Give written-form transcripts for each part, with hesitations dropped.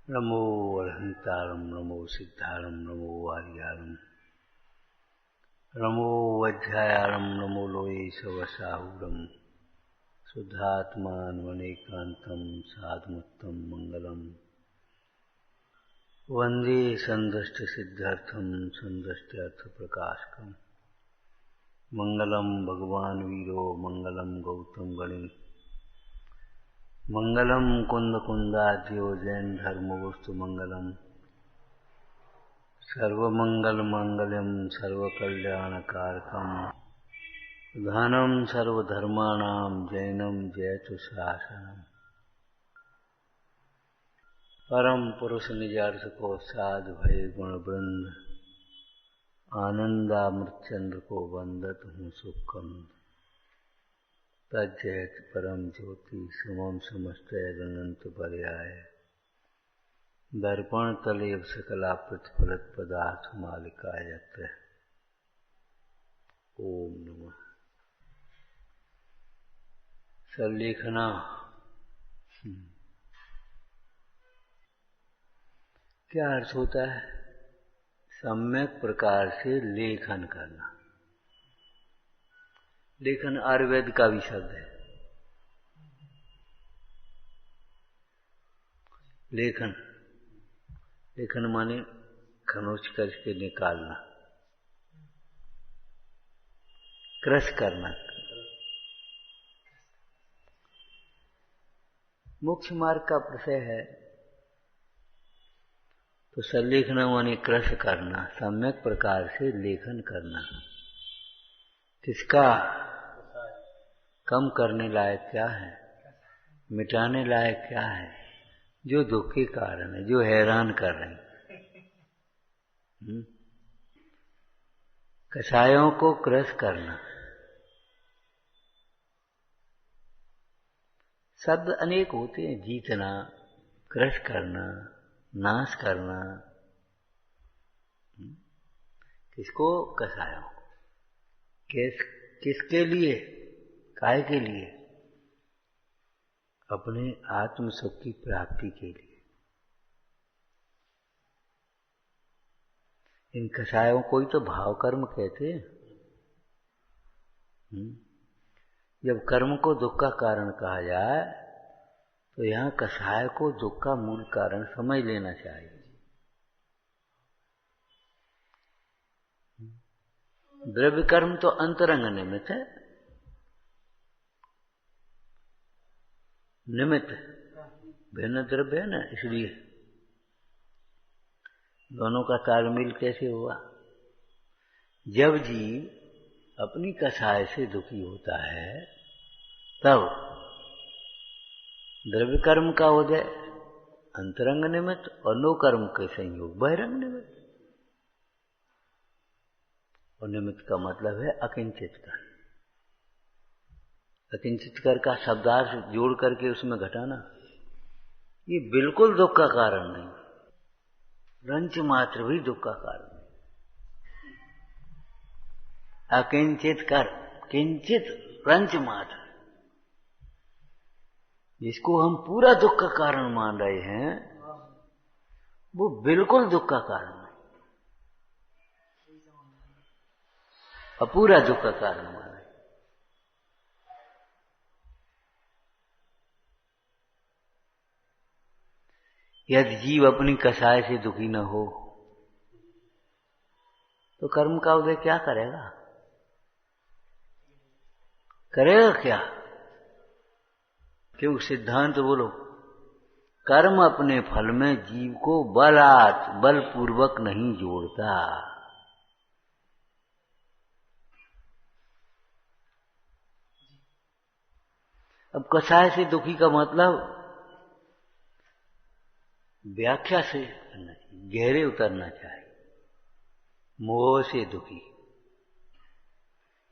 नमो अरहंतारं नमो सिद्धारं नमो वार्यारं नमो वज्रायारं नमो लोये सवसाहुरं शुद्धात्मानमनेकान्तं साधुमुत्तं मंगलम वंदे संदष्टसिद्ध्यर्थं संदष्ट्यर्थप्रकाशकं मंगलम भगवान वीरो मंगलम गौतम गणे मंगलम कुंद कुंदाद्यो जैन धर्मवस्तु मंगलम सर्वमंगल मंगलम सर्वकल्याणकारकम प्रधानम सर्वधर्माणां जैनम जयतु शासनम परम पुरुष निजार्थ को साध भय गुण वृंद आनंदामृतचंद्र को वंदत हूँ सुखकंद तज्जयत परम ज्योति समम समस्तैरनंत पर्याय दर्पण तलेव सकला प्रतिफलत पदार्थ मालिकायत। ओम नमः। संलेखना क्या अर्थ होता है? सम्यक प्रकार से लेखन करना। लेखन आयुर्वेद का भी शब्द है। लेखन लेखन माने खनोच करके निकालना, क्रश करना। मुख्य मार्ग का प्रशय है तो संलेखना माने क्रश करना, सम्यक प्रकार से लेखन करना। किसका? कम करने लायक क्या है, मिटाने लायक क्या है? जो दुख के कारण है, जो हैरान कर रहे हैं। कषायों को क्रश करना। शब्द अनेक होते हैं। जीतना, क्रश करना, नाश करना। किसको? कषायों को। किसके लिए? काय के लिए? अपने आत्म सुख की प्राप्ति के लिए। इन कषायों को ही तो भाव कर्म कहते हैं। जब कर्म को दुख का कारण कहा जाए तो यहाँ कषाय को दुख का मूल कारण समझ लेना चाहिए। द्रव्य कर्म तो अंतरंग निमित्त है, निमित्त भिन्न द्रव्य है ना, इसलिए दोनों का तालमेल कैसे हुआ? जब जीव अपनी कषाय से दुखी होता है तब द्रव्य कर्म का उदय अंतरंग निमित्त और नो कर्म के संयोग बहिरंग निमित्त। और निमित्त का मतलब है अकिंचित कर। अकिंचित कर का शब्दार्थ जोड़ करके उसमें घटाना, ये बिल्कुल दुख का कारण नहीं, रंच मात्र भी दुख का कारण नहीं। अकिंचित कर, किंचित रंच मात्र, जिसको हम पूरा दुख का कारण मान रहे हैं वो बिल्कुल दुख का कारण नहीं, अपूरा दुख का कारण मान रहे। यदि जीव अपनी कषाय से दुखी न हो तो कर्म का उदय क्या करेगा? करेगा क्या? क्यों? सिद्धांत बोलो। कर्म अपने फल में जीव को बलपूर्वक नहीं जोड़ता। अब कषाय से दुखी का मतलब व्याख्या से करना चाहिए, गहरे उतरना चाहिए। मोह से दुखी,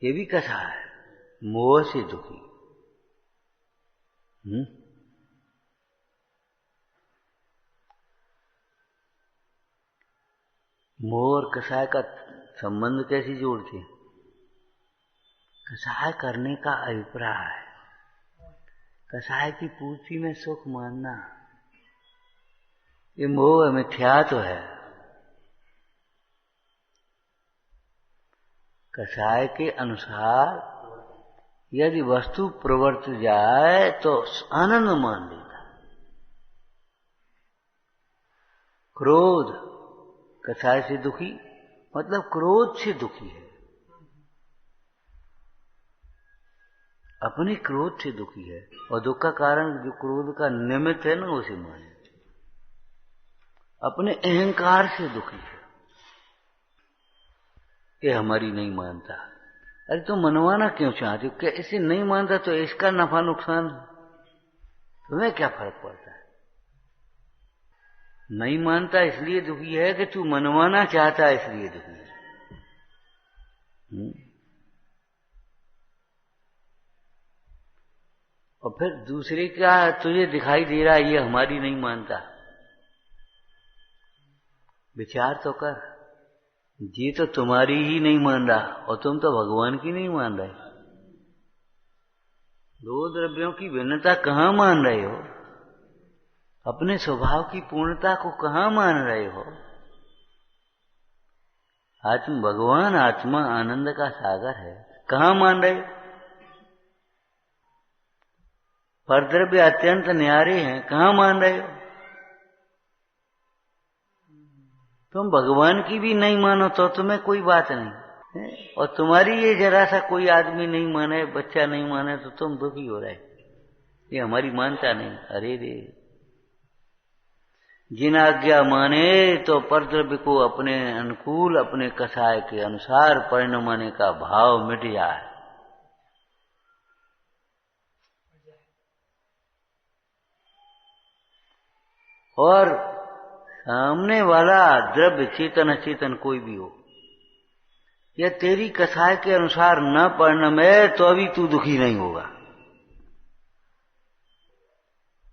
ये भी कषाय है। मोह से दुखी। मोह और कषाय का संबंध कैसे जोड़ते हैं? कषाय करने का अभिप्राय है कषाय की पूर्ति में सुख मानना। ये मोह मिथ्या तो है। कसाय के अनुसार यदि वस्तु प्रवर्त जाए तो आनंद मान लेता। क्रोध, कसाय से दुखी मतलब क्रोध से दुखी है, अपने क्रोध से दुखी है। और दुख का कारण जो क्रोध का निमित्त है ना, उसे माने। अपने अहंकार से दुखी है, ये हमारी नहीं मानता। अरे तुम मनवाना क्यों चाहते हो? क्या इसे नहीं मानता तो इसका नफा नुकसान तुम्हें क्या फर्क पड़ता है? नहीं मानता इसलिए दुखी है कि तू मनवाना चाहता है, इसलिए दुखी है। और फिर दूसरे का तुझे दिखाई दे रहा है ये हमारी नहीं मानता, विचार तो कर, ये तो तुम्हारी ही नहीं मान रहा और तुम तो भगवान की नहीं मान रहे। दो द्रव्यों की भिन्नता कहाँ मान रहे हो? अपने स्वभाव की पूर्णता को कहाँ मान रहे हो? भगवान आत्मा आनंद का सागर है, कहाँ मान रहे हो? परद्रव्य अत्यंत न्यारे हैं, कहाँ मान रहे हो? तुम भगवान की भी नहीं मानो तो तुम्हें कोई बात नहीं, और तुम्हारी ये जरा सा कोई आदमी नहीं माने, बच्चा नहीं माने तो तुम दुखी हो रहे, ये हमारी मानता नहीं। अरे रे, जिन आज्ञा माने तो परद्रव्य को अपने अनुकूल, अपने कसाय के अनुसार परिणमाने का भाव मिट जाए। और सामने वाला द्रव्य चेतन अचेतन कोई भी हो, या तेरी कसाय के अनुसार न परिणमे तो अभी तू दुखी नहीं होगा।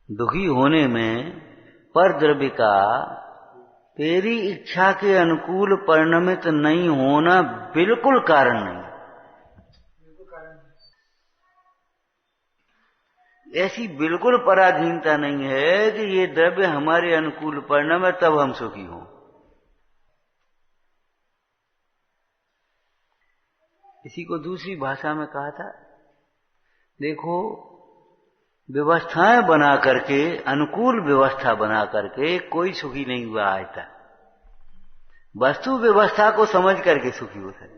दुखी होने में पर द्रव्य का तेरी इच्छा के अनुकूल परिणमित नहीं होना बिल्कुल कारण नहीं। ऐसी बिल्कुल पराधीनता नहीं है कि ये द्रव्य हमारे अनुकूल परिणम है तब हम सुखी हों। इसी को दूसरी भाषा में कहा था, देखो व्यवस्थाएं बना करके, अनुकूल व्यवस्था बना करके कोई सुखी नहीं हुआ आज तक। वस्तु व्यवस्था को समझ करके सुखी हो सकते।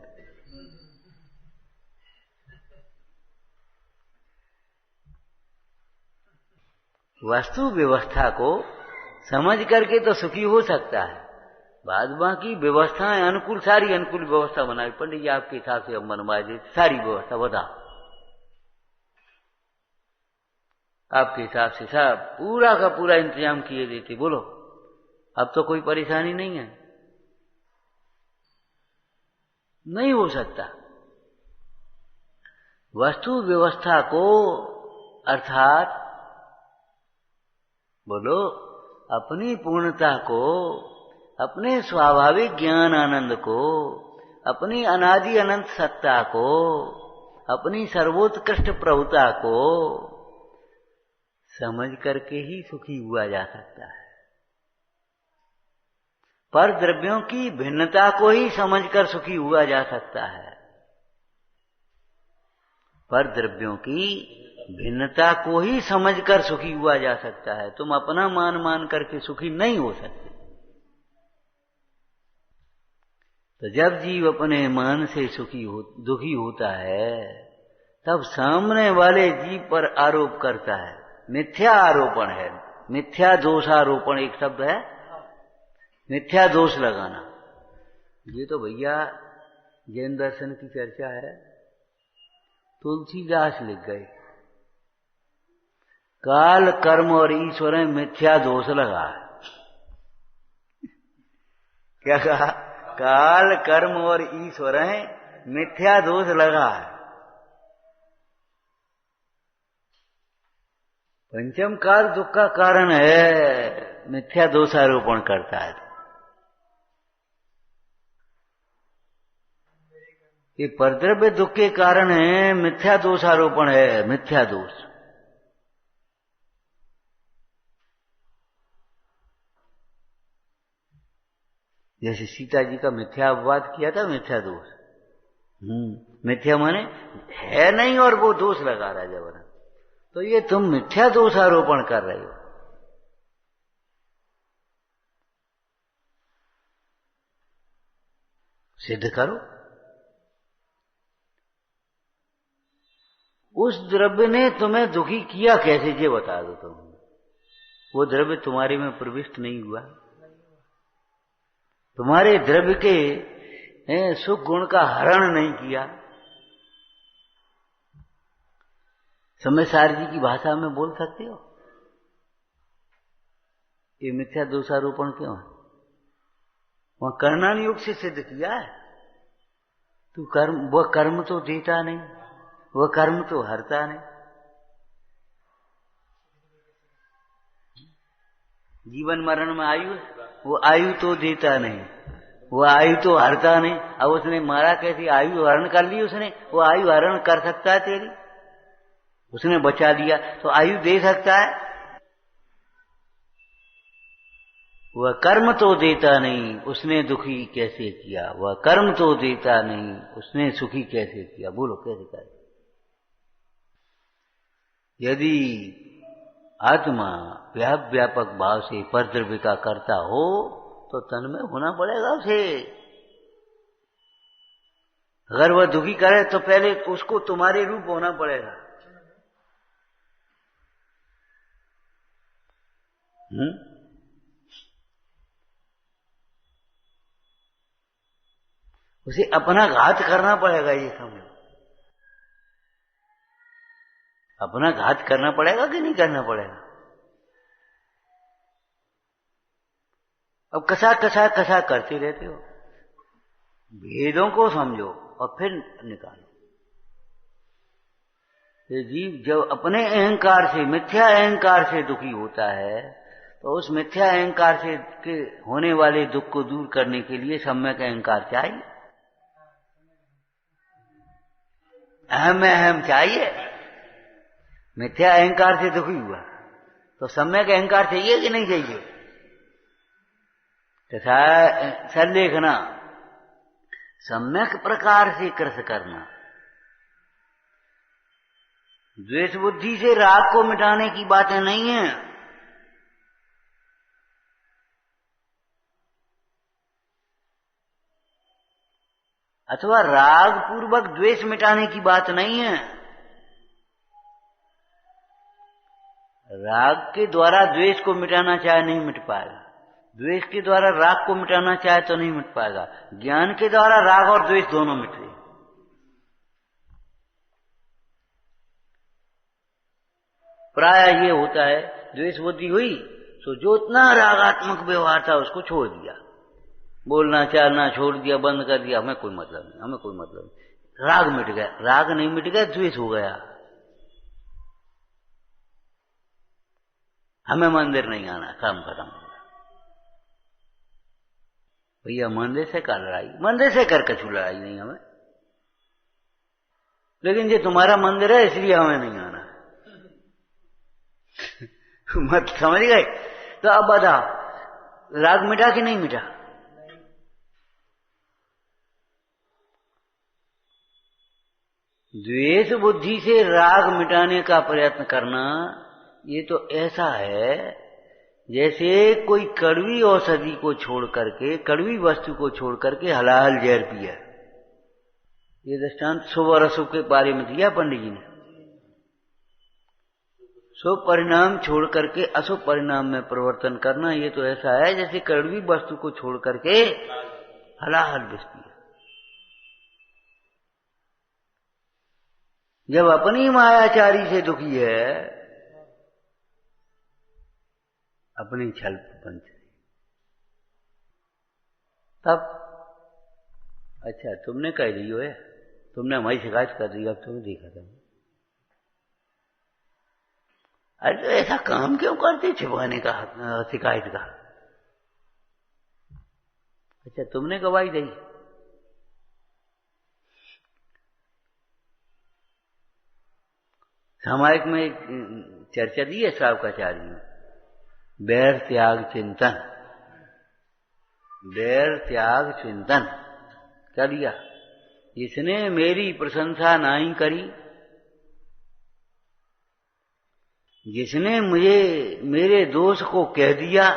वस्तु व्यवस्था को समझ करके तो सुखी हो सकता है, बाद बाकी व्यवस्थाएं अनुकूल, सारी अनुकूल व्यवस्था बनाई। पंडित जी आपके हिसाब से अब मनवा दे, सारी व्यवस्था बताओ, आपके हिसाब से सब पूरा का पूरा इंतजाम किए देते, बोलो अब तो कोई परेशानी नहीं है। नहीं हो सकता। वस्तु व्यवस्था को अर्थात बोलो अपनी पूर्णता को, अपने स्वाभाविक ज्ञान आनंद को, अपनी अनादि अनंत सत्ता को, अपनी सर्वोत्कृष्ट प्रभुता को समझ करके ही सुखी हुआ जा सकता है। पर द्रव्यों की भिन्नता को ही समझकर सुखी हुआ जा सकता है। पर द्रव्यों की भिन्नता को ही समझकर सुखी हुआ जा सकता है। तुम अपना मान मान करके सुखी नहीं हो सकते। तो जब जीव अपने मान से दुखी होता है, तब सामने वाले जीव पर आरोप करता है। मिथ्या आरोपण है, मिथ्या दोषारोपण एक शब्द है, मिथ्या दोष लगाना। ये तो भैया जैन दर्शन की चर्चा है, तुलसीदास लिख गए, काल कर्म और ईश्वर में मिथ्या दोष लगा। क्या कहा? काल कर्म और ईश्वर में मिथ्या दोष लगा है। पंचम काल दुख का कारण है, मिथ्या दोषारोपण करता है। ये परद्रव्य दुख के कारण है, मिथ्या दोषारोपण है, मिथ्या दोष। जैसे सीता जी का मिथ्या अपवाद किया था, मिथ्या दोष। मिथ्या माने है नहीं और वो दोष लगा रहा है जबरन। तो ये तुम मिथ्या दोष आरोपण कर रहे हो। सिद्ध करो। उस द्रव्य ने तुम्हें दुखी किया कैसे, ये बता दो तुम। वो द्रव्य तुम्हारे में प्रविष्ट नहीं हुआ, तुम्हारे द्रव्य के सुख गुण का हरण नहीं किया। समयसार जी की भाषा में बोल सकते हो, ये मिथ्या दोषारोपण क्यों है? वहां कर्णन योग से सिद्ध किया है। तू कर्म, वह कर्म तो देता नहीं, वह कर्म तो हरता नहीं। जीवन मरण में आयु, वो आयु तो देता नहीं, वो आयु तो हरता नहीं। अब उसने मारा कैसी, आयु हरण कर ली उसने। वो आयु हरण कर सकता है तेरी? उसने बचा दिया तो आयु दे सकता है? वह कर्म तो देता नहीं, उसने दुखी कैसे किया? वह कर्म तो देता नहीं, उसने सुखी कैसे किया? बोलो कैसे करे? यदि आत्मा व्यापक भाव से परद्रव्य का करता हो तो तन में होना पड़ेगा उसे। अगर वह दुखी करे तो पहले उसको तुम्हारे रूप होना पड़ेगा। उसे अपना घात करना पड़ेगा, ये समझो। अपना घात करना पड़ेगा कि नहीं करना पड़ेगा? अब कसा कसा कसा करते रहते हो। भेदों को समझो और फिर निकालो। ये जीव जब अपने अहंकार से, मिथ्या अहंकार से दुखी होता है तो उस मिथ्या अहंकार से के होने वाले दुख को दूर करने के लिए सम्यक अहंकार चाहिए। अहम अहम चाहिए। मिथ्या अहंकार से दुखी हुआ तो सम्यक अहंकार चाहिए कि नहीं चाहिए? तथा संलेखना, सम्यक प्रकार से कृत करना। द्वेष बुद्धि से राग को मिटाने की बातें नहीं है। अथवा राग पूर्वक द्वेष मिटाने की बात नहीं है। राग के द्वारा द्वेष को मिटाना चाहे नहीं मिट पाएगा, द्वेष के द्वारा राग को मिटाना चाहे तो नहीं मिट पाएगा। ज्ञान के द्वारा राग और द्वेष दोनों मिटे। प्राय ये होता है, द्वेष बुद्धि हुई तो जो इतना रागात्मक व्यवहार था उसको छोड़ दिया, बोलना चालना छोड़ दिया, बंद कर दिया। हमें कोई मतलब नहीं, हमें कोई मतलब नहीं। राग मिट गया, राग नहीं मिट गया, द्वेष हो गया। हमें मंदिर नहीं आना, काम खत्म हो गया। भैया मंदिर से कर लड़ाई, मंदिर से कर कछु लड़ाई नहीं हमें, लेकिन ये तुम्हारा मंदिर है इसलिए हमें नहीं आना। मत समझ गए? तो अब बताओ, राग मिटा कि नहीं मिटा? द्वेष बुद्धि से राग मिटाने का प्रयत्न करना ये तो ऐसा है जैसे कोई कड़वी औषधि को छोड़ करके, कड़वी वस्तु को छोड़ करके हलाहल जहर पिया। ये दृष्टांत शुभ और अशुभ के बारे में दिया पंडित जी ने। शुभ परिणाम छोड़ करके अशुभ परिणाम में परिवर्तन करना, ये तो ऐसा है जैसे कड़वी वस्तु को छोड़ करके हलाहल विष पिया। जब अपनी मायाचारी से दुखी है, अपनी छल पंच, तब अच्छा तुमने कह दी है, तुमने हमारी शिकायत कर दी, अब तुम्हें देखा था। अरे तो ऐसा काम क्यों करते छिपाने का, शिकायत का? अच्छा तुमने गवाही दी, सामायिक में एक चर्चा दी है श्रावकाचार्य ने, बैर त्याग चिंतन। बैर त्याग चिंतन क्या दिया? जिसने मेरी प्रशंसा नहीं करी, जिसने मुझे मेरे दोष को कह दिया,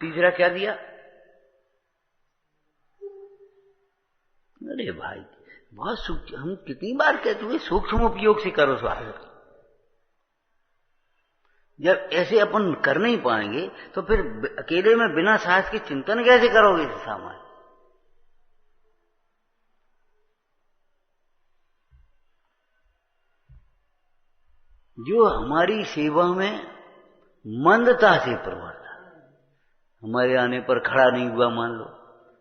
तीसरा क्या दिया? अरे भाई बहुत सूक्ष्म, हम कितनी बार कहते हुए सूक्ष्म उपयोग से करो स्वागत। जब ऐसे अपन कर नहीं पाएंगे तो फिर अकेले में बिना साहस के चिंतन कैसे करोगे इस सामान? जो हमारी सेवा में मंदता से प्रवर्ता, हमारे आने पर खड़ा नहीं हुआ, मान लो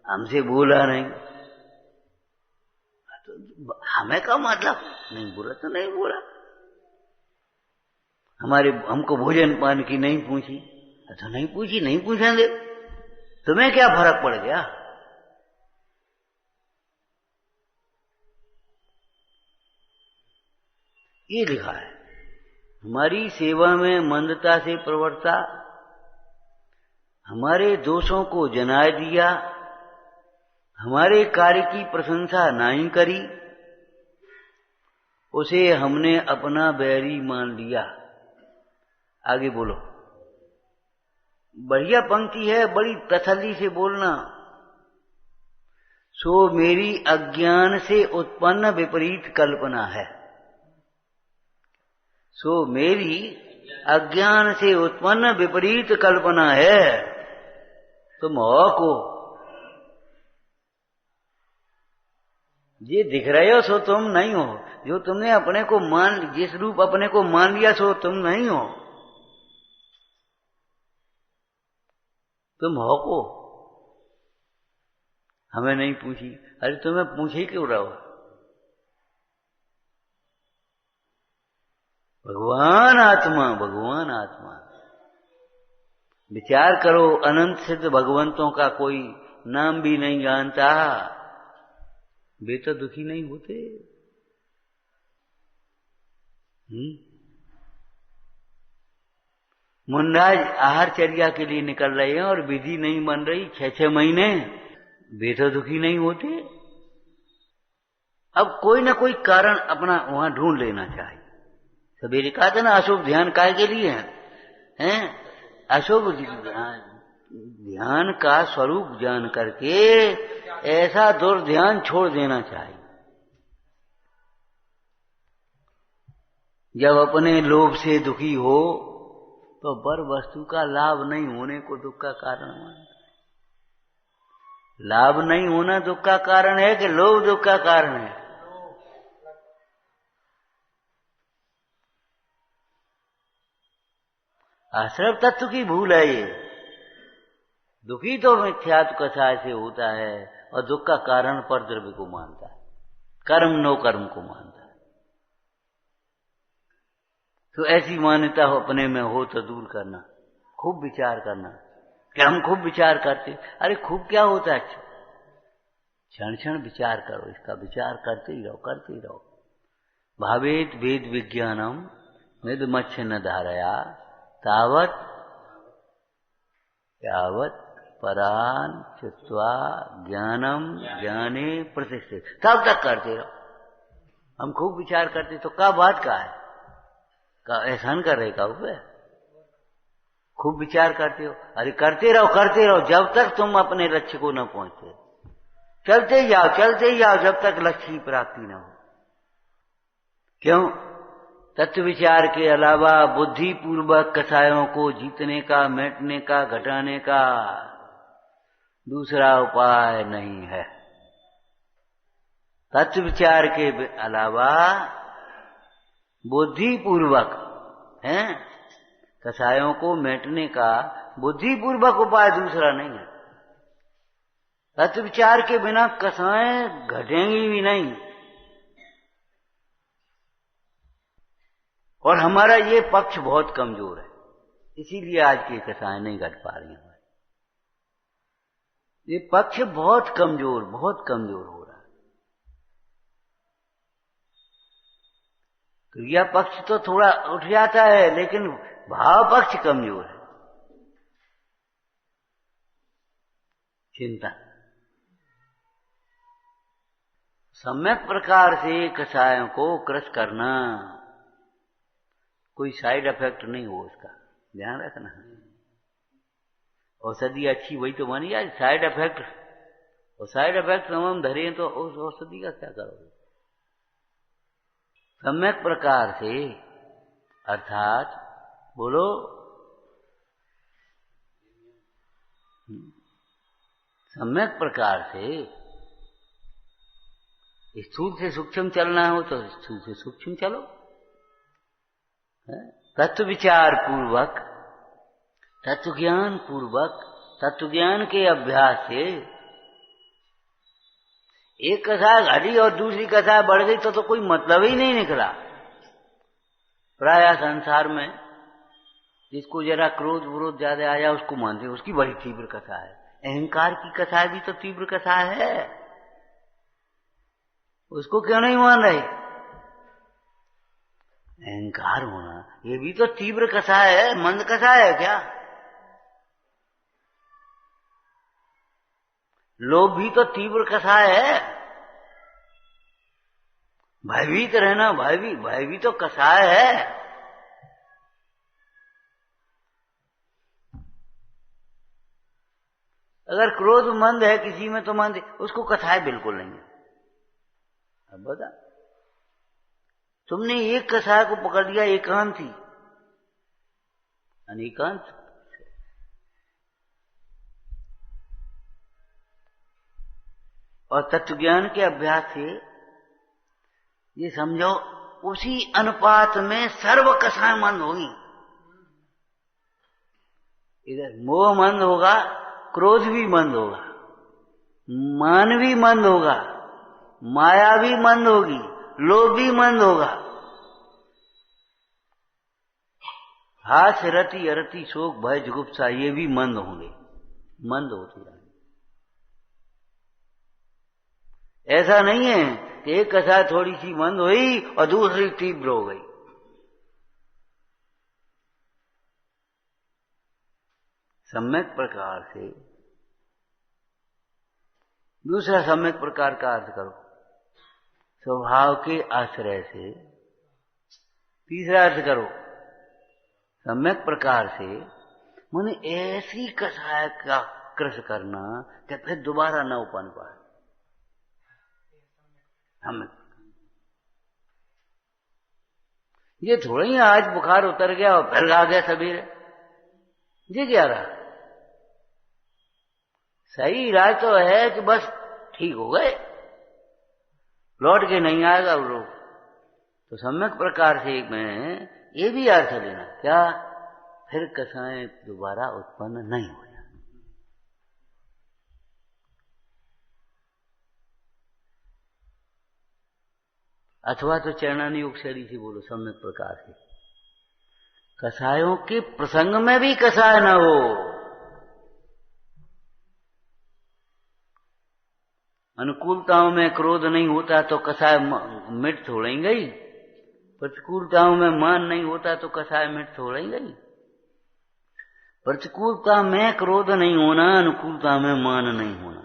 हमसे बोला नहीं, तो हमें क्या मतलब, नहीं बोला तो नहीं बोला। हमको भोजन पान की नहीं पूछी, तो नहीं पूछी, नहीं पूछेंगे, तुम्हें क्या फर्क पड़ गया? ये लिखा है, हमारी सेवा में मंदता से प्रवर्ता, हमारे दोषों को जनाए दिया, हमारे कार्य की प्रशंसा नहीं करी, उसे हमने अपना बैरी मान लिया। आगे बोलो, बढ़िया पंक्ति है, बड़ी तसल्ली से बोलना। सो मेरी अज्ञान से उत्पन्न विपरीत कल्पना है, सो मेरी अज्ञान से उत्पन्न विपरीत कल्पना है। तुम हो को ये दिख रहे हो सो तुम नहीं हो, जो तुमने अपने को जिस रूप अपने को मान लिया सो तुम नहीं हो, तुम हो को। हमें नहीं पूछी, अरे तुम्हें पूछे क्यों रहो? भगवान आत्मा, भगवान आत्मा। विचार करो, अनंत सिद्ध भगवंतों का कोई नाम भी नहीं जानता, वे तो दुखी नहीं होते। मुंडाज आहारचर्या के लिए निकल रहे हैं और विधि नहीं बन रही 6-6 महीने, वे तो दुखी नहीं होते। अब कोई ना कोई कारण अपना वहां ढूंढ लेना चाहिए। सवेरे कहा था ना, अशुभ ध्यान काय के लिए हैं? अशुभ ध्यान का स्वरूप जान करके ऐसा दुर्ध्यान छोड़ देना चाहिए। जब अपने लोभ से दुखी हो तो बर वस्तु का लाभ नहीं होने को दुख का कारण मानता है। लाभ नहीं होना दुख का कारण है कि लोभ दुख का कारण है? आश्रव तत्व की भूल है ये। दुखी तो मिथ्यात्व कसाय से होता है और दुख का कारण पर द्रव्य को मानता है, कर्म नो कर्म को मानता है। तो ऐसी मान्यता हो अपने में हो तो दूर करना, खूब विचार करना। कि हम खूब विचार करते, अरे खूब क्या होता है? क्षण क्षण विचार करो, इसका विचार करते ही रहो, करते ही रहो। भावेत वेद विज्ञानम मृदमच्छ न धारया तावत यावत परान चित्वा ज्ञानम ज्ञाने प्रतिष्ठित। तब तक करते रहो। हम खूब विचार करते तो क्या बात का है? का एहसान कर रहे का ऊपर? खूब विचार करते हो, अरे करते रहो जब तक तुम अपने लक्ष्य को न पहुंचते। चलते ही जाओ जब तक लक्ष्य की प्राप्ति न हो। क्यों? तत्व विचार के अलावा बुद्धि पूर्वक कसायों को जीतने का, मिटने का, घटाने का दूसरा उपाय नहीं है। तत्व विचार के अलावा बुद्धि पूर्वक है कसायों को मिटने का बुद्धि पूर्वक उपाय दूसरा नहीं है। तत्व विचार के बिना कसाएं घटेंगी भी नहीं। और हमारा ये पक्ष बहुत कमजोर है, इसीलिए आज की कसाएं नहीं घट पा रही हैं। ये पक्ष बहुत कमजोर हो रहा है। क्रिया पक्ष तो थोड़ा उठ जाता है, लेकिन भाव पक्ष कमजोर है। चिंता। सम्यक प्रकार से कषायों को क्रश करना, कोई साइड इफेक्ट नहीं हो उसका, ध्यान रखना। औषधि अच्छी वही तो बनी जाए, साइड इफेक्ट, और साइड इफेक्ट हम धरे तो उस औषधि का क्या करोगे। सम्यक प्रकार से अर्थात बोलो, सम्यक प्रकार से स्थूल से सूक्ष्म चलना हो तो स्थूल से सूक्ष्म चलो, तत्व विचार पूर्वक, तत्व ज्ञान पूर्वक, तत्व ज्ञान के अभ्यास से। एक कथा घटी और दूसरी कथा बढ़ गई तो कोई मतलब ही नहीं निकला। प्रायः संसार में जिसको जरा क्रोध विरोध ज्यादा आया उसको मानते, उसकी बड़ी तीव्र कथा है। अहंकार की कथा भी तो तीव्र कथा है, उसको क्यों नहीं मान रहे। अहंकार होना ये भी तो तीव्र कथा है, मंद कथा है क्या। लोभ भी तो तीव्र कथा है। भयभीत रहना, भय भी तो कथा है। अगर क्रोध मंद है किसी में तो मानते, उसको कथाएं बिल्कुल नहीं है। अब बता, तुमने एक कथा को पकड़ लिया एकांत ही, अनेकांत। और तत्वज्ञान के अभ्यास से ये समझो उसी अनुपात में सर्व कथाएं मंद होगी। इधर मोह मंद होगा, क्रोध भी मंद होगा, मान भी मंद होगा, माया भी मंद होगी, लोभ भी मंद होगा, हास्य रति अरति शोक भय जुगुप्सा ये भी मंद होंगे, मंद होते रहेंगे। ऐसा नहीं है कि एक कथा थोड़ी सी मंद हुई और दूसरी तीव्र हो गई। सम्यक प्रकार से, दूसरा सम्यक प्रकार का अर्थ करो स्वभाव के आश्रय से। तीसरा अर्थ करो सम्यक प्रकार से माने ऐसी कथा का कृष करना कि फिर दोबारा न उपन पाए। हम ये थोड़ा ही आज बुखार उतर गया और फिर आ गया सवेरे, ये क्या रहा। सही इलाज तो है कि बस ठीक हो गए, लौट के नहीं आएगा वो रोग। तो सम्यक प्रकार से मैं ये भी अर्थ लेना क्या, फिर कथाएं दोबारा उत्पन्न नहीं हो जाए। अथवा तो चरणानी योग शैली से बोलो सम्यक प्रकार से, कसायों के प्रसंग में भी कसाय न हो। अनुकूलताओं में क्रोध नहीं होता तो कसाय मिट थोड़ेंगे ही, प्रतिकूलताओं में मान नहीं होता तो कसाय मिट थोड़ेंगे ही। प्रतिकूलता में क्रोध नहीं होना, अनुकूलता में मान नहीं होना।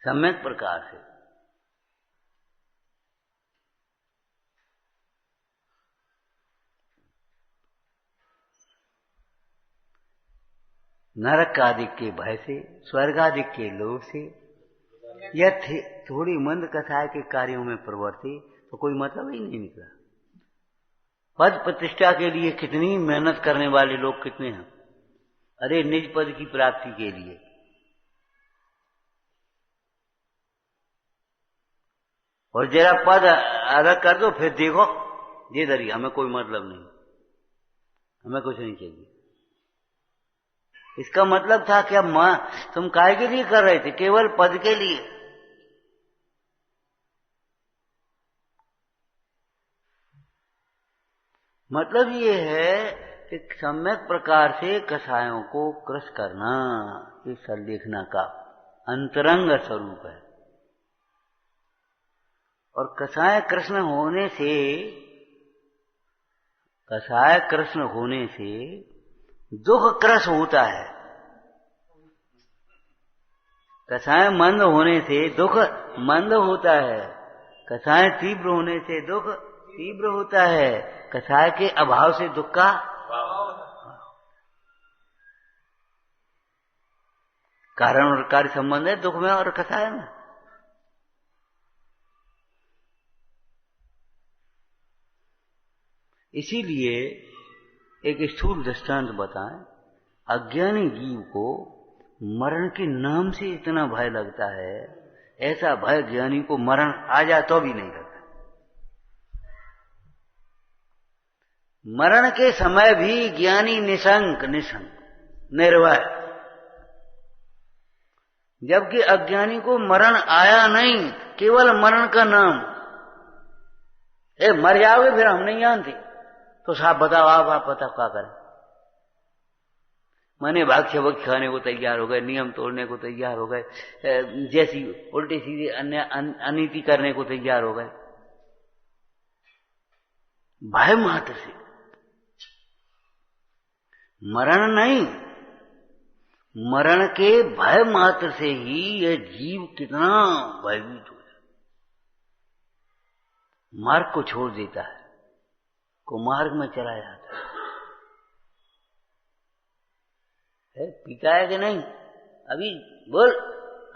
सम्यक प्रकार से नरक आदि के भय से, स्वर्ग आदि के लोभ से, या थोड़ी मंद कथा के कार्यों में प्रवृत्ति, तो कोई मतलब ही नहीं निकला। पद प्रतिष्ठा के लिए कितनी मेहनत करने वाले लोग कितने हैं, अरे निज पद की प्राप्ति के लिए। और जरा पद अलग कर दो फिर देखो ये दरिया, हमें कोई मतलब नहीं, हमें कुछ नहीं चाहिए। इसका मतलब था कि अब मां तुम काय के लिए कर रहे थे, केवल पद के लिए। मतलब ये है कि सम्यक प्रकार से कसायों को कृष करना, ये संलेखना का अंतरंग स्वरूप है। और कसाय कृष्ण होने से कसाय कृष्ण होने से दुख कृष्ण होता है, कसाय मंद होने से दुख मंद होता है, कसाय तीव्र होने से दुख तीव्र होता है, कसाय के अभाव से दुख का कारण और कार्य संबंध है दुख में और कसाय में। इसीलिए एक स्थूल दृष्टांत बताएं, अज्ञानी जीव को मरण के नाम से इतना भय लगता है, ऐसा भय ज्ञानी को मरण आ जाए तो भी नहीं लगता। मरण के समय भी ज्ञानी निशंक निर्भय, जबकि अज्ञानी को मरण आया नहीं, केवल मरण का नाम। मर जाओगे फिर हम नहीं जानते, तो साहब बताओ, आप बताओ क्या करें। माने भाग वक्त खाने को तैयार हो गए, नियम तोड़ने को तैयार हो गए, जैसी उल्टी सीधी अनीति करने को तैयार हो गए, भय मात्र से। मरण नहीं, मरण के भय मात्र से ही यह जीव कितना भयभीत हो जाए, मार्ग को छोड़ देता है, कुमार्ग में चला जाता है। पीता है कि नहीं? अभी बोल,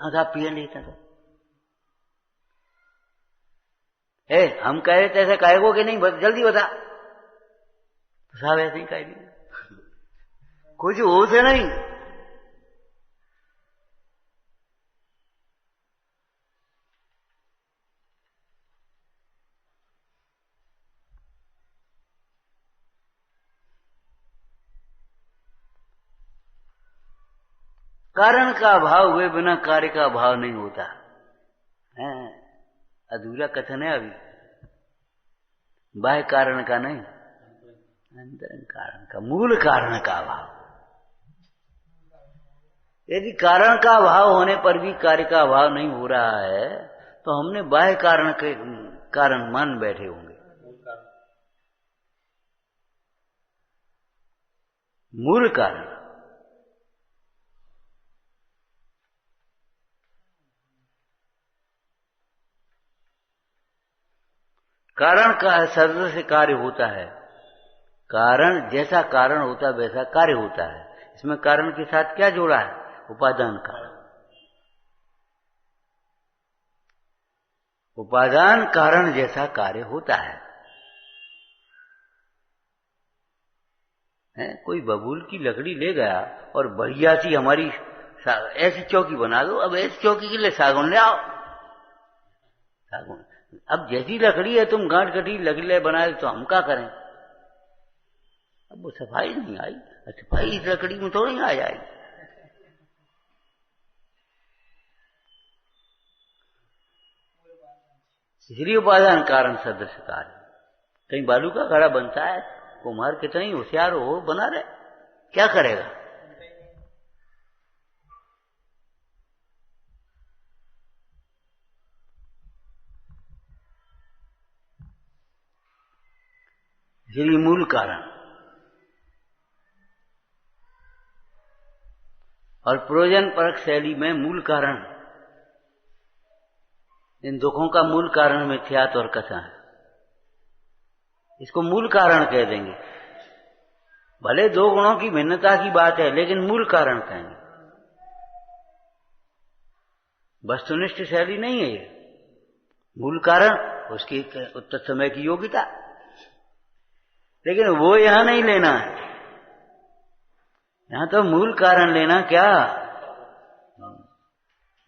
आधा पिए लेता था। हम कह रहे थे ऐसा कहेगो कि नहीं, जल्दी बता। तो साहब ऐसे ही कह दिया, कुछ हो से नहीं। कारण का अभाव हुए बिना कार्य का अभाव नहीं होता है। अधूरा कथन है अभी, बाह्य कारण का नहीं, अंतरंग कारण का, मूल कारण का अभाव। यदि कारण का अभाव होने पर भी कार्य का अभाव नहीं हो रहा है, तो हमने बाह्य कारण के कारण मान बैठे होंगे। मूल कारण कारण का शब्द से कार्य होता है, कारण जैसा कारण होता है वैसा कार्य होता है। इसमें कारण के साथ क्या जोड़ा है? उपादान कारण। उपादान कारण जैसा कार्य होता है। कोई बबूल की लकड़ी ले गया और बढ़िया सी हमारी ऐसी चौकी बना दो, अब ऐसी चौकी के लिए सागौन ले आओ। सागौन अब जैसी लकड़ी है, तुम गांठ कटी लकड़ी बनाए तो हम क्या करें? अब वो सफाई नहीं आई, सफाई इस लकड़ी में थोड़ी आ जाएगी। इसलिए उपादान कारण सदृश कार्य। कहीं बालू का घड़ा बनता है, कुम्हार कितना ही होशियार हो बना रहे, क्या करेगा? इसलिए मूल कारण और प्रयोजन परक शैली में मूल कारण, इन दुखों का मूल कारण मिथ्यात्व और कथा है। इसको मूल कारण कह देंगे। भले दो गुणों की भिन्नता की बात है, लेकिन मूल कारण कहेंगे। वस्तुनिष्ठ शैली नहीं है ये। मूल कारण उसकी उत्तर समय की योग्यता, लेकिन वो यहां नहीं लेना है। यहां तो मूल कारण लेना क्या?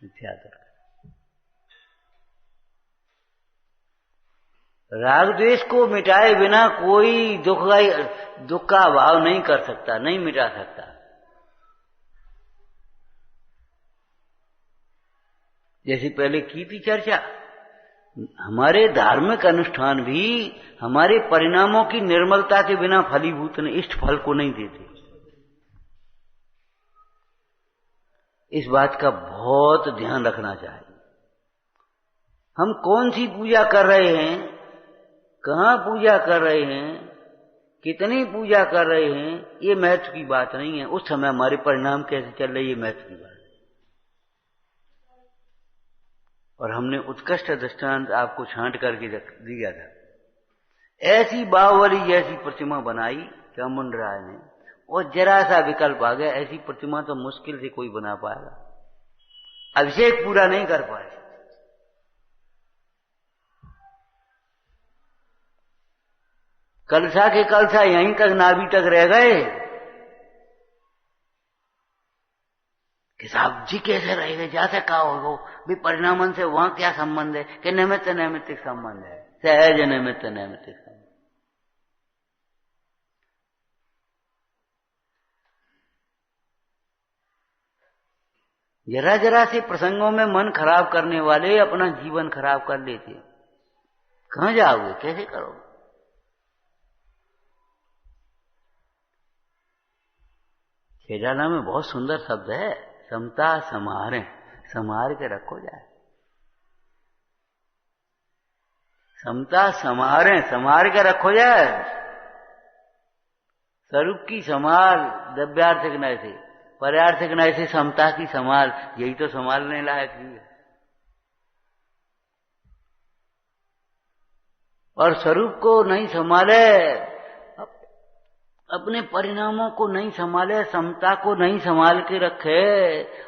मिथ्यात्व। राग द्वेष को मिटाए बिना कोई दुख का अभाव नहीं कर सकता, नहीं मिटा सकता। जैसे पहले की थी चर्चा, हमारे धार्मिक अनुष्ठान भी हमारे परिणामों की निर्मलता के बिना फलीभूत नहीं, इष्ट फल को नहीं देते। इस बात का बहुत ध्यान रखना चाहिए। हम कौन सी पूजा कर रहे हैं, कहां पूजा कर रहे हैं, कितनी पूजा कर रहे हैं, ये महत्व की बात नहीं है। उस समय हमारे परिणाम कैसे चल रहे, ये महत्व की बात है। और हमने उत्कृष्ट दृष्टांत आपको छांट करके दिया था। ऐसी बाहुबली जैसी प्रतिमा बनाई चामुंड राय ने, और जरा सा विकल्प आ गया, ऐसी प्रतिमा तो मुश्किल से कोई बना पाएगा, अभिषेक पूरा नहीं कर पाए। कलशा के कलशा यहीं तक नाभि तक रह गए कि साहब जी कैसे रहेगा, जैसे कहा हो भी परिणामन से वहां क्या संबंध है, कि निमित्त नैमित्तिक संबंध है, सहज निमित्त नैमित्तिक संबंध। जरा जरा से प्रसंगों में मन खराब करने वाले अपना जीवन खराब कर लेते। कहां जाओगे, कैसे करोगे? खेजाना में बहुत सुंदर शब्द है, समता समारे, संभाल के रखो जाए। समता समारे, संभाल के रखो जाए। स्वरूप की संभाल द्रव्यार्थिक नय से, पर्यार्थिक नय से समता की संभाल, यही तो संभालने लायक ही है। और स्वरूप को नहीं संभाले, अपने परिणामों को नहीं संभाले, समता को नहीं संभाल के रखे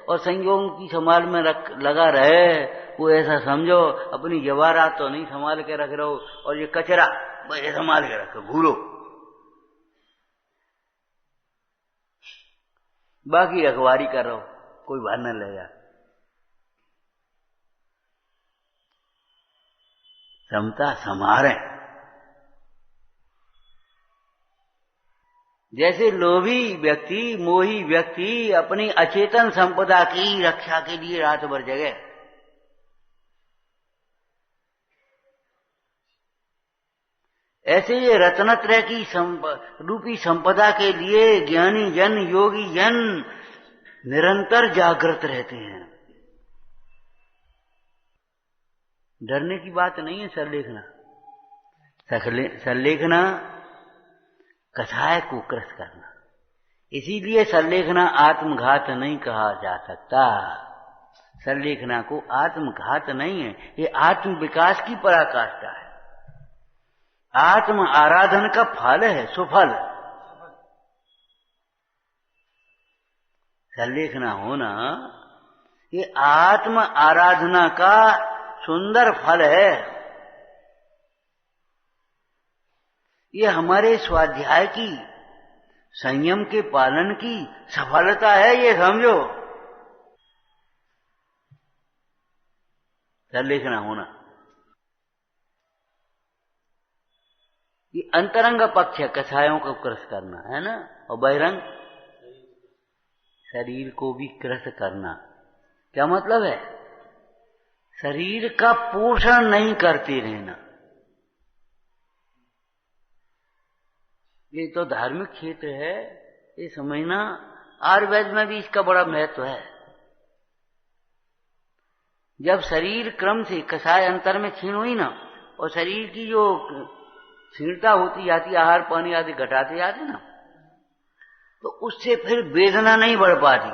और संयोगों की संभाल में लगा रहे, वो ऐसा समझो अपनी जवाहरात तो नहीं संभाल के रख रहे हो, और ये कचरा बड़े संभाल के रखो, भूलो। बाकी रखवारी करो, कोई बाहर न लेगा। समता समारे। जैसे लोभी व्यक्ति, मोही व्यक्ति अपनी अचेतन संपदा की रक्षा के लिए रात भर जगे, ऐसे ये रत्नत्रय की रूपी संपदा के लिए ज्ञानी जन, योगी जन निरंतर जागृत रहते हैं। डरने की बात नहीं है सरलेखना। सरलेखना कसाय को क्रस करना, इसीलिए सरलेखना आत्मघात नहीं कहा जा सकता। सरलेखना को आत्मघात नहीं है, ये आत्म विकास की पराकाष्ठा है, आत्म आराधन का फल है, सुफल। सरलेखना होना ये आत्म आराधना का सुंदर फल है। ये हमारे स्वाध्याय की, संयम के पालन की सफलता है, ये समझो। सरलेखना होना ये अंतरंग पक्ष है, कसायों को क्रस करना है ना, और बहिरंग शरीर को भी क्रस करना। क्या मतलब है? शरीर का पोषण नहीं करते रहना। ये तो धार्मिक क्षेत्र है, ये समझना। आयुर्वेद में भी इसका बड़ा महत्व है। जब शरीर क्रम से कसाय अंतर में क्षीण हुई ना, और शरीर की जो क्षीणता होती जाती, आहार पानी आदि घटाते जाते ना, तो उससे फिर वेदना नहीं बढ़ पाती,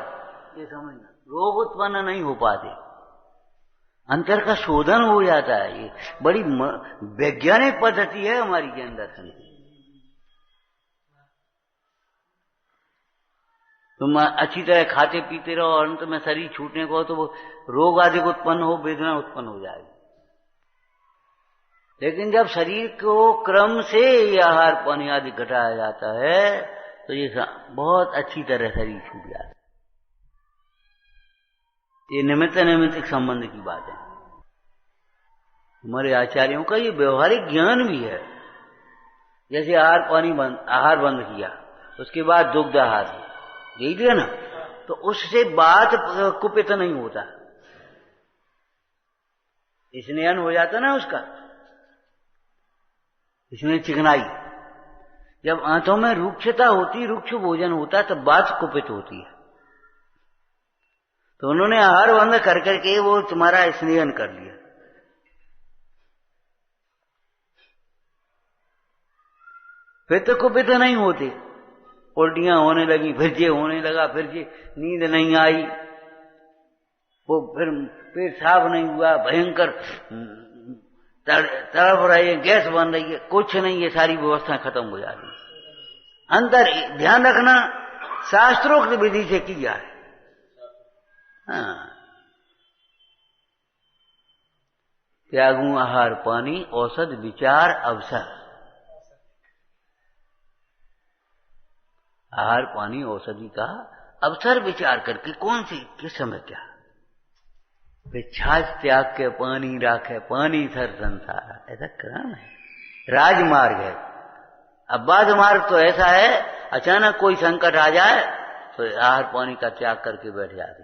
ये समझना। रोग उत्पन्न नहीं हो पाते, अंतर का शोधन हो जाता है। ये बड़ी वैज्ञानिक पद्धति है हमारी ज्ञान दर्शन की। तुम अच्छी तरह खाते पीते रहो और अंत में शरीर छूटने को हो, तो वो रोग आदि उत्पन्न हो, वेदना उत्पन्न हो जाएगी। लेकिन जब शरीर को क्रम से ये आहार पानी आदि घटाया जाता है, तो ये बहुत अच्छी तरह शरीर छूट जाता है। ये निमित्त नैमित्तिक संबंध की बात है। हमारे आचार्यों का ये व्यवहारिक ज्ञान भी है। जैसे आहार बंद किया, उसके बाद दुग्ध आहार यही दिया ना, तो उससे बात कुपित नहीं होता, स्नेहन हो जाता ना उसका, इसमें चिकनाई। जब आंतों में रुक्षता होती, रुक्ष भोजन होता, तब बात कुपित होती है। तो उन्होंने आहार बंद कर करके वो तुम्हारा स्नेहन कर लिया। फिर तो कुपित नहीं होते। उल्टियां होने लगी, फिर ये होने लगा, फिर ये नींद नहीं आई, वो फिर पेट साफ नहीं हुआ, भयंकर तड़प रही है, गैस बन रही है, कुछ नहीं, ये सारी व्यवस्था खत्म हो जाती। अंदर ध्यान रखना, शास्त्रोक्त विधि से किया है। हाँ, त्यागू आहार पानी औषध विचार अवसर। आहार पानी औषधि का अवसर विचार करके, कौन सी किस समय क्या। छाछ त्याग के पानी राखे, पानी थर संसार, ऐसा क्रम है, राजमार्ग है। अब बाद मार्ग तो ऐसा है, अचानक कोई संकट आ जाए तो आहार पानी का त्याग करके बैठ जाते।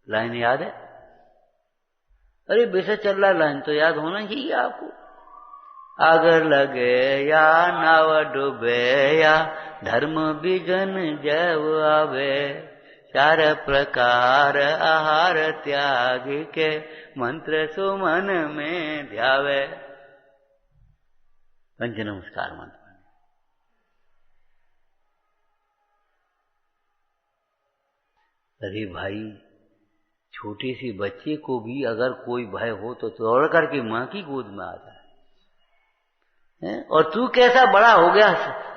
लाइन याद है? अरे बेशक चल रहा, लाइन तो याद होना चाहिए आपको। अगर लगे या नाव डूबे या धर्म विघन जब आवे, चार प्रकार आहार त्याग के मंत्र सुमन में ध्यावे। पंच नमस्कार मंत्र। अरे भाई, छोटे से बच्चे को भी अगर कोई भय हो तो दौड़ करके मां की गोद में आ जाए। और तू कैसा बड़ा हो गया,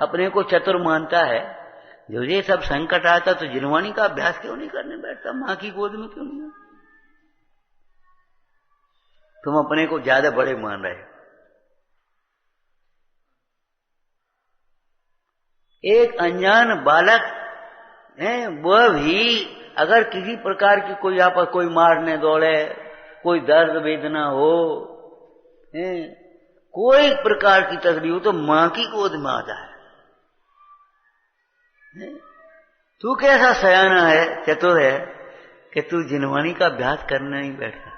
अपने को चतुर मानता है, जो ये सब संकट आता तो जिनवाणी का अभ्यास क्यों नहीं करने बैठता, मां की गोद में क्यों नहीं? तुम अपने को ज्यादा बड़े मान रहे हो। एक अनजान बालक है, वह भी अगर किसी प्रकार की कोई आपस कोई मारने दौड़े, कोई दर्द वेदना हो, कोई प्रकार की तकलीफ हो तो मां की गोद में आता है। तू कैसा सयाना है, चतुर है, कि तू जिनवाणी का अभ्यास करने नहीं बैठता।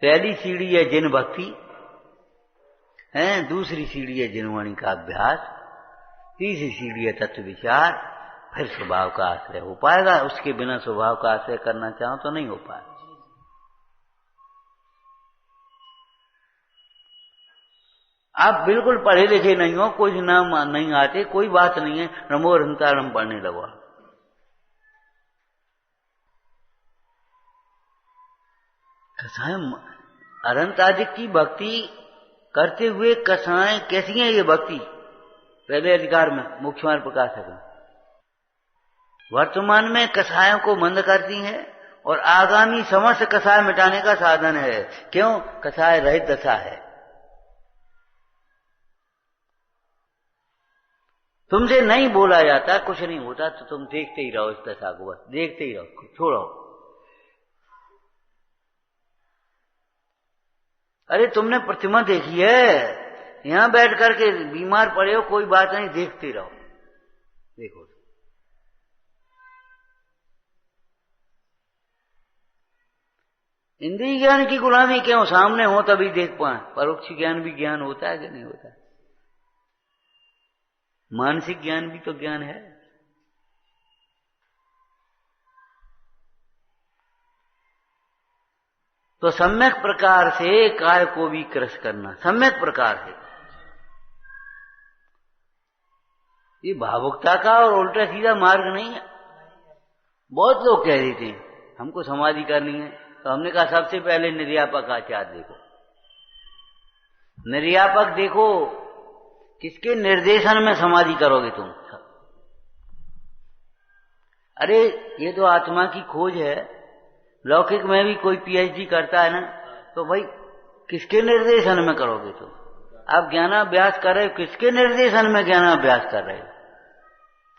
पहली सीढ़ी है जिन भक्ति, दूसरी सीढ़ी है जिनवाणी का अभ्यास, तीसरी सीढ़ी है तत्व विचार, फिर स्वभाव का आश्रय हो पाएगा। उसके बिना स्वभाव का आश्रय करना चाहो तो नहीं हो पाएगा। आप बिल्कुल पढ़े लिखे नहीं हो, कुछ नाम नहीं आते, कोई बात नहीं है, नमो रंतारम पढ़ने लगो। कसाय अनंत आदि की भक्ति करते हुए कसाएं कैसी है ये भक्ति? पहले अधिकार में मुख्यमान प्रकाशक वर्तमान में कसायों को मंद करती है और आगामी समस्त कसाय मिटाने का साधन है। क्यों? कसाय रहित दशा है। तुमसे नहीं बोला जाता, कुछ नहीं होता, तो तुम देखते ही रहो इस दशा को, बस देखते ही रहो, छोड़ो। अरे तुमने प्रतिमा देखी है, यहां बैठ करके बीमार पड़े हो, कोई बात नहीं, देखते रहो, देखो। इंद्रिय ज्ञान की गुलामी क्यों? सामने हो तभी देख पाए। परोक्ष ज्ञान भी ज्ञान होता है कि नहीं होता? मानसिक ज्ञान भी तो ज्ञान है। तो सम्यक प्रकार से काय को भी क्रश करना, सम्यक प्रकार से। ये भावुकता का और उल्टा सीधा मार्ग नहीं है। बहुत लोग कह रहे थे हमको समाधि करनी है, तो हमने कहा सबसे पहले निर्यापक आचार देखो। निर्यापक देखो, किसके निर्देशन में समाधि करोगे तुम? अरे ये तो आत्मा की खोज है। लौकिक में भी कोई पीएचडी करता है ना, तो भाई किसके निर्देशन में करोगे तुम? आप ज्ञानाभ्यास कर रहे हो, किसके निर्देशन में ज्ञानाभ्यास कर रहे हो?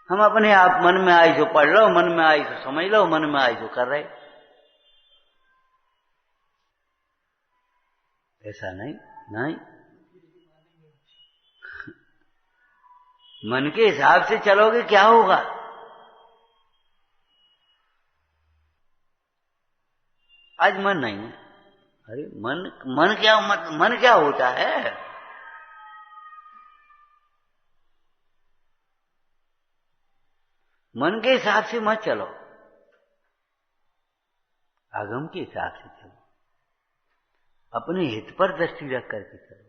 हम अपने आप मन में आई जो पढ़ लो, मन में आई जो समझ लो, मन में आई जो कर रहे। ऐसा नहीं, नहीं। मन के हिसाब से चलोगे क्या होगा? आज मन नहीं है। अरे मन क्या होता है? मन के हिसाब से मत चलो, आगम के हिसाब से चलो। अपने हित पर दृष्टि रख करके करो।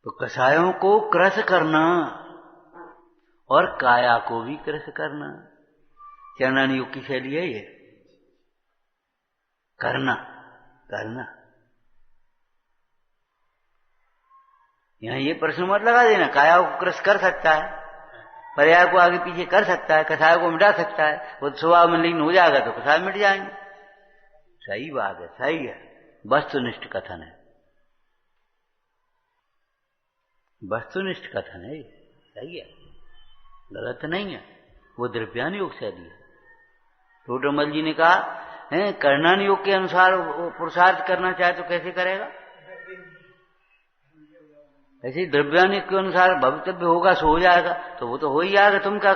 तो कसायों को क्रश करना और काया को भी क्रश करना चरणान योग की शैली है। ये करना करना। यहां ये प्रश्न मत लगा देना काया को क्रश कर सकता है, पर्याय को आगे पीछे कर सकता है, कसाय को मिटा सकता है, वो स्वभाव में लीन हो जाएगा तो कसाय मिट जाएंगे। सही बात है, सही है, वस्तुनिष्ठ कथन है, वस्तुनिष्ठ कथन है, सही है, गलत नहीं है। वो द्रव्यान योग शैली है। टोटरमल जी ने कहा है कर्णान योग के अनुसार पुरुषार्थ करना चाहे तो कैसे करेगा? ऐसे द्रव्यान योग के अनुसार भवितव्य होगा सो हो जाएगा, तो वो तो हो ही जाएगा। तुम क्या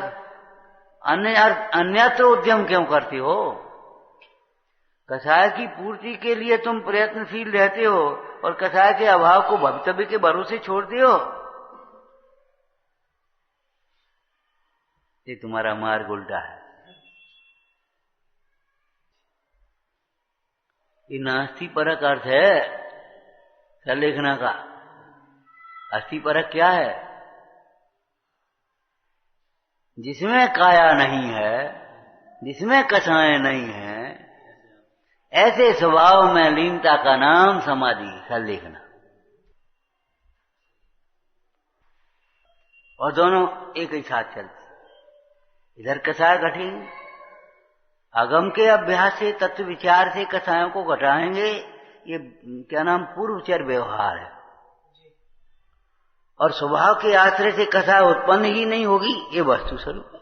अन्यत्र उद्यम क्यों करते हो? कसाय की पूर्ति के लिए तुम प्रयत्नशील रहते हो और कसाय के अभाव को भवितव्य के भरोसे छोड़ते हो। ये तुम्हारा मार्ग उल्टा है। ये नास्ति परक अर्थ है सर्वलेखना का। अस्थि परक क्या है? जिसमें काया नहीं है, जिसमें कसाएं नहीं है, ऐसे स्वभाव में लीनता का नाम समाधि सर्वलेखना। और दोनों एक ही साथ चलते। इधर कसाय घटेंगे, अगम के अभ्यास से तत्व विचार से कसायों को घटाएंगे। ये क्या नाम पूर्वचर व्यवहार है। और स्वभाव के आश्रय से कसाय उत्पन्न ही नहीं होगी, ये वस्तु स्वरूप है।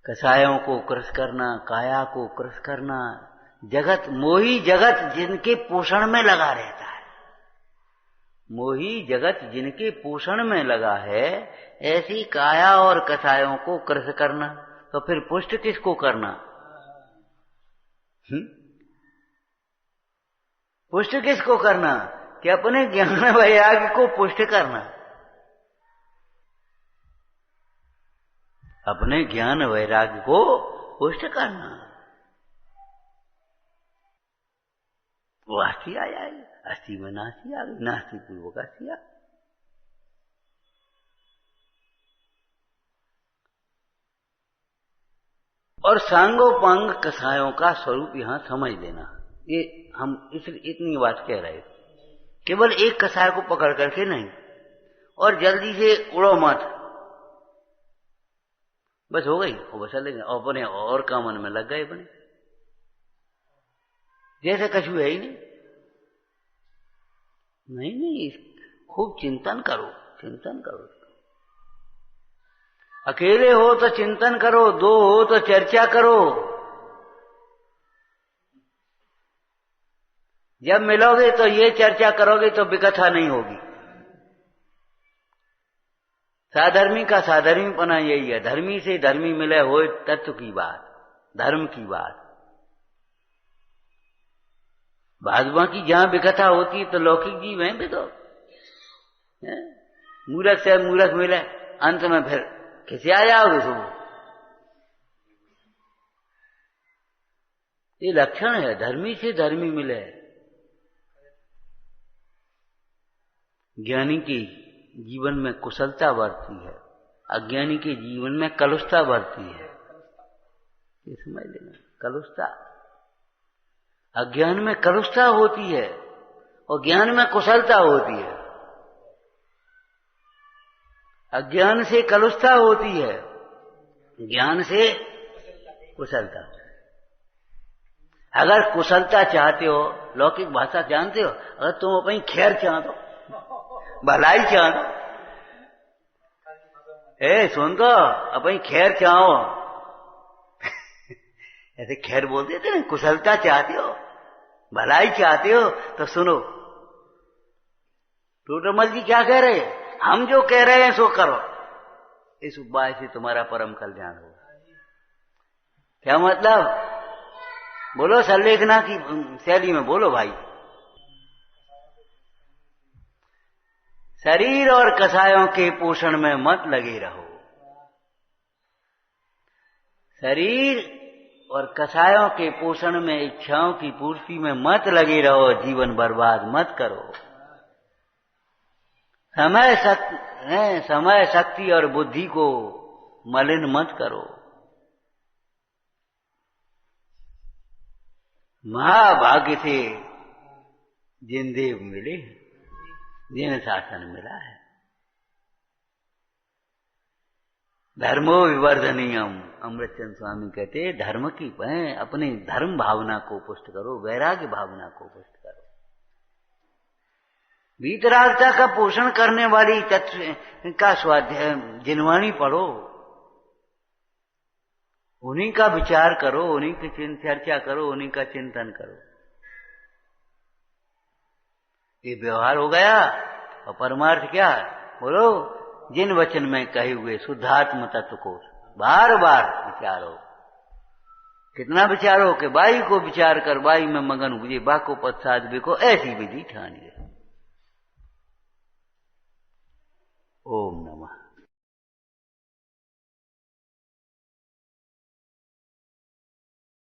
कसायों को क्रश करना, काया को क्रश करना, जगत मोही जगत जिनके पोषण में लगा रहता है, मोही जगत जिनके पोषण में लगा है, ऐसी काया और कसायों को क्रश करना। तो फिर पुष्ट किसको करना? पुष्ट किसको करना? कि अपने ज्ञान वैराग्य को पुष्ट करना। अपने ज्ञान वैराग्य को पुष्ट करना। वो अस्थि आ जाएगी, अस्थि में नास्ति आ गई, नास्ति पूर्वक अस्थि आ। और सांगोपांग कसायों का स्वरूप यहां समझ लेना। ये हम इतनी बात कह रहे, केवल एक कसाय को पकड़ करके नहीं, और जल्दी से उड़ो मत, बस हो गई वो बस लेंगे और अपने और कामन में लग गए बने, जैसे कछु है ही नहीं। नहीं, खूब चिंतन करो, चिंतन करो। अकेले हो तो चिंतन करो, दो हो तो चर्चा करो। जब मिलोगे तो ये चर्चा करोगे तो विकथा नहीं होगी। साधर्मी का साधर्मीपना यही है, धर्मी से धर्मी मिले हो तत्व की बात, धर्म की बात। भाजपा की जहां विकथा होती है तो लौकिक जीव हैं भी तो, मूर्ख से मूर्ख मिले, अंत में फिर किसे आ जाओगे सुबह। ये लक्षण है, धर्मी से धर्मी मिले। ज्ञानी के जीवन में कुशलता बढ़ती है, अज्ञानी के जीवन में कलुषता बढ़ती है। ये समझ लेना, कलुषता। अज्ञान में कलुषता होती है और ज्ञान में कुशलता होती है। अज्ञान से कलुषता होती है, ज्ञान से कुशलता। अगर कुशलता चाहते हो, लौकिक भाषा जानते हो, अगर तुम अपनी खैर चाहते हो, भलाई चाहते हो, सुन तो अपनी खैर चाहो ऐसे खैर बोलते थे ना, कुशलता चाहते हो, भलाई चाहते हो तो सुनो। टोटरमल जी क्या कह रहे हैं? हम जो कह रहे हैं सो करो, इस उपाय से तुम्हारा परम कल्याण हो। क्या मतलब? बोलो सर्वलेखना की शैली में बोलो भाई। शरीर और कसायों के पोषण में मत लगे रहो। शरीर और कसायों के पोषण में, इच्छाओं की पूर्ति में मत लगे रहो, जीवन बर्बाद मत करो। समय शक्ति और बुद्धि को मलिन मत करो। महाभाग्य से जिन देव मिले, जिन शासन मिला है। धर्मो विवर्धनीयम, अमृतचंद स्वामी कहते धर्म की अपनी धर्म भावना को पुष्ट करो, वैराग्य भावना को पुष्ट करो। वीतरागता का पोषण करने वाली तत्व का स्वाध्याय जिनवाणी पढ़ो, उन्हीं का विचार करो, उन्हीं की चर्चा करो, उन्हीं का चिंतन करो। ये व्यवहार हो गया। और परमार्थ क्या बोलो? जिन वचन में कहे हुए शुद्धात्म तत्व को बार बार विचारो। कितना विचारो कि बाई को विचार कर बाई में मगन हुए, बाको पश्चात को ऐसी विधि ठानिए। ओम नमः।